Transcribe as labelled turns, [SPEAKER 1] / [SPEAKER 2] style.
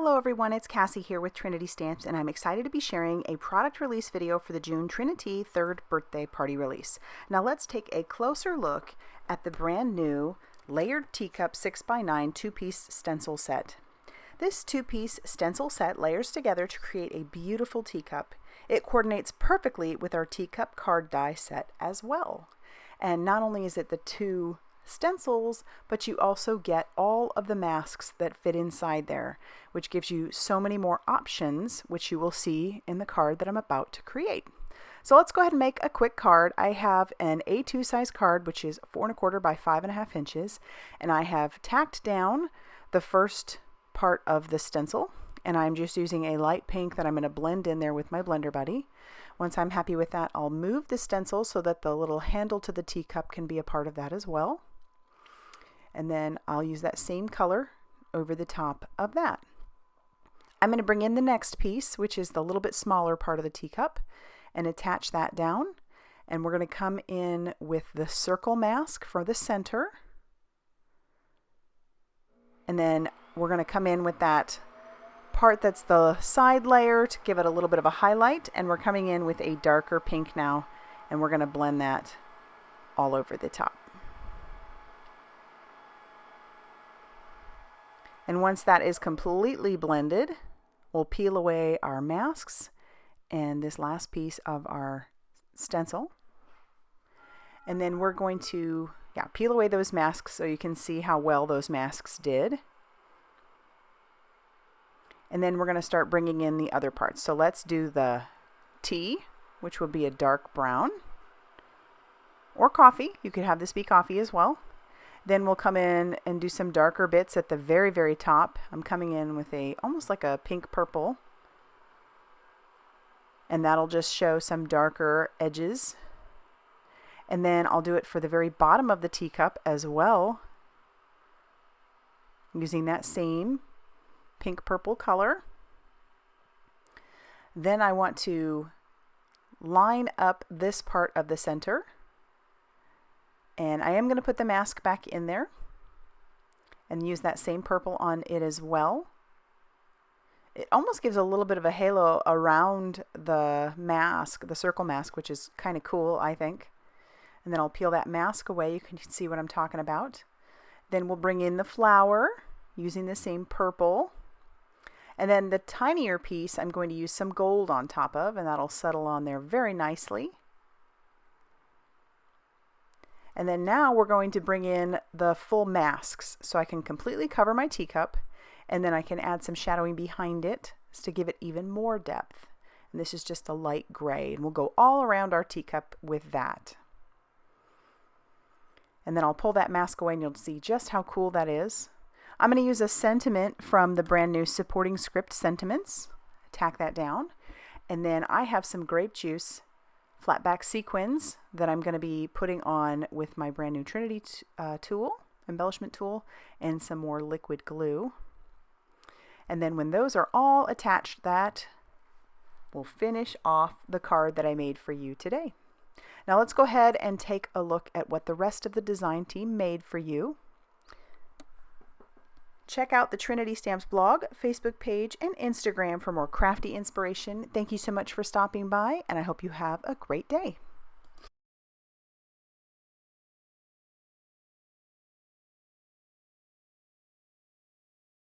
[SPEAKER 1] Hello everyone, it's Cassie here with Trinity Stamps, and I'm excited to be sharing a product release video for the June Trinity 3rd birthday party release. Now let's take a closer look at the brand new layered teacup 6x9 two-piece stencil set. This two-piece stencil set layers together to create a beautiful teacup. It coordinates perfectly with our teacup card die set as well. And not only is it the two stencils, but you also get all of the masks that fit inside there, which gives you so many more options, which you will see in the card that I'm about to create. So let's go ahead and make a quick card. I have an A2 size card, which is 4 1/4 by 5.5 inches, and I have tacked down the first part of the stencil, and I'm just using a light pink that I'm going to blend in there with my blender buddy. Once I'm happy with that, I'll move the stencil so that the little handle to the teacup can be a part of that as well. And then I'll use that same color over the top of that. I'm going to bring in the next piece, which is the little bit smaller part of the teacup, and attach that down. And we're going to come in with the circle mask for the center. And then we're going to come in with that part that's the side layer to give it a little bit of a highlight. And we're coming in with a darker pink now, and we're going to blend that all over the top. And once that is completely blended, we'll peel away our masks and this last piece of our stencil. And then we're going to peel away those masks so you can see how well those masks did. And then we're going to start bringing in the other parts. So let's do the tea, which will be a dark brown, or coffee. You could have this be coffee as well. Then we'll come in and do some darker bits at the very, very top. I'm coming in with almost like a pink purple. And that'll just show some darker edges. And then I'll do it for the very bottom of the teacup as well, using that same pink purple color. Then I want to line up this part of the center. And I am going to put the mask back in there and use that same purple on it as well. It almost gives a little bit of a halo around the mask, the circle mask, which is kind of cool, I think. And then I'll peel that mask away. You can see what I'm talking about. Then we'll bring in the flower using the same purple. And then the tinier piece I'm going to use some gold on top of, and that'll settle on there very nicely. And then now we're going to bring in the full masks so I can completely cover my teacup, and then I can add some shadowing behind it to give it even more depth. And this is just a light gray, and we'll go all around our teacup with that. And then I'll pull that mask away and you'll see just how cool that is. I'm going to use a sentiment from the brand new supporting script sentiments. Tack that down. And then I have some grape juice flat back sequins that I'm going to be putting on with my brand new Trinity embellishment tool, and some more liquid glue. And then when those are all attached, that will finish off the card that I made for you today. Now let's go ahead and take a look at what the rest of the design team made for you. Check out the Trinity Stamps blog, Facebook page, and Instagram for more crafty inspiration. Thank you so much for stopping by, and I hope you have a great day.